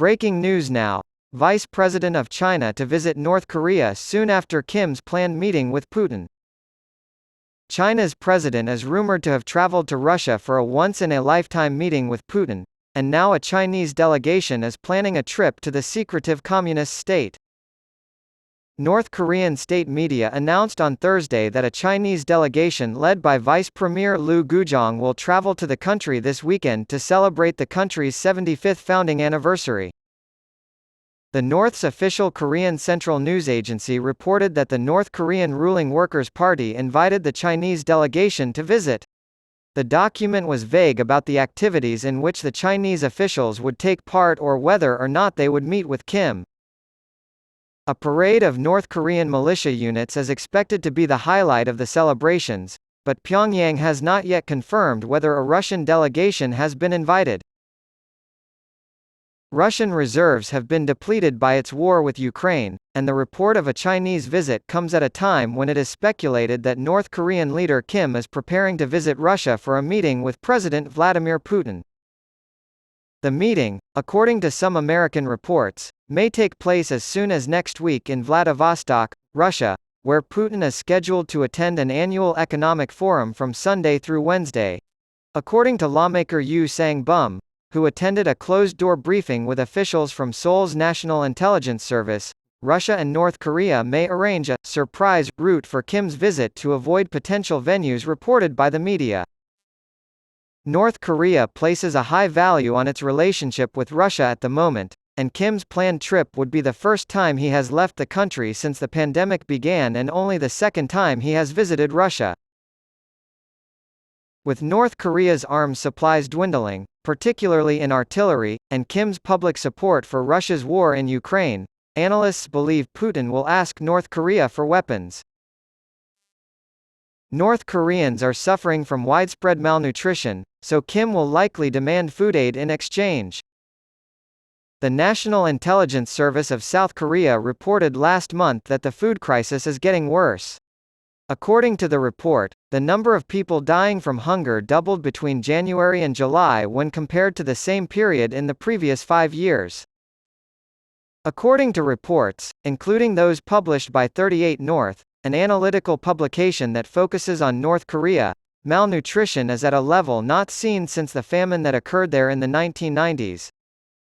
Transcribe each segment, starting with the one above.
Breaking news now. Vice President of China to visit North Korea soon after Kim's planned meeting with Putin. China's president is rumored to have traveled to Russia for a once-in-a-lifetime meeting with Putin, and now a Chinese delegation is planning a trip to the secretive communist state. North Korean state media announced on Thursday that a Chinese delegation led by Vice Premier Liu Gujong will travel to the country this weekend to celebrate the country's 75th founding anniversary. The North's official Korean Central News Agency reported that the North Korean ruling Workers' Party invited the Chinese delegation to visit. The document was vague about the activities in which the Chinese officials would take part or whether or not they would meet with Kim. A parade of North Korean militia units is expected to be the highlight of the celebrations, but Pyongyang has not yet confirmed whether a Russian delegation has been invited. Russian reserves have been depleted by its war with Ukraine, and the report of a Chinese visit comes at a time when it is speculated that North Korean leader Kim is preparing to visit Russia for a meeting with President Vladimir Putin. The meeting, according to some American reports, may take place as soon as next week in Vladivostok, Russia, where Putin is scheduled to attend an annual economic forum from Sunday through Wednesday. According to lawmaker Yu Sang-bum, who attended a closed-door briefing with officials from Seoul's National Intelligence Service, Russia and North Korea may arrange a surprise route for Kim's visit to avoid potential venues reported by the media. North Korea places a high value on its relationship with Russia at the moment, and Kim's planned trip would be the first time he has left the country since the pandemic began and only the second time he has visited Russia. With North Korea's arms supplies dwindling, particularly in artillery, and Kim's public support for Russia's war in Ukraine, analysts believe Putin will ask North Korea for weapons. North Koreans are suffering from widespread malnutrition, so Kim will likely demand food aid in exchange. The National Intelligence Service of South Korea reported last month that the food crisis is getting worse. According to the report, the number of people dying from hunger doubled between January and July when compared to the same period in the previous 5 years. According to reports, including those published by 38 North, an analytical publication that focuses on North Korea, malnutrition is at a level not seen since the famine that occurred there in the 1990s.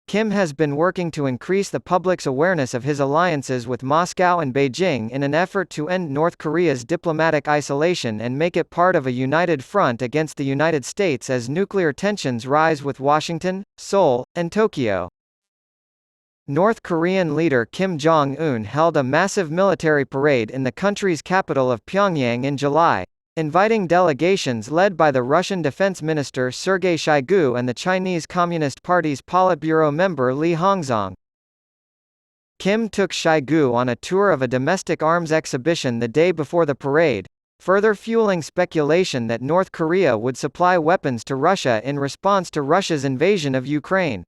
Kim has been working to increase the public's awareness of his alliances with Moscow and Beijing in an effort to end North Korea's diplomatic isolation and make it part of a united front against the United States as nuclear tensions rise with Washington, Seoul, and Tokyo. North Korean leader Kim Jong-un held a massive military parade in the country's capital of Pyongyang in July, inviting delegations led by the Russian Defense Minister Sergei Shoigu and the Chinese Communist Party's Politburo member Li Hongzhong. Kim took Shoigu on a tour of a domestic arms exhibition the day before the parade, further fueling speculation that North Korea would supply weapons to Russia in response to Russia's invasion of Ukraine.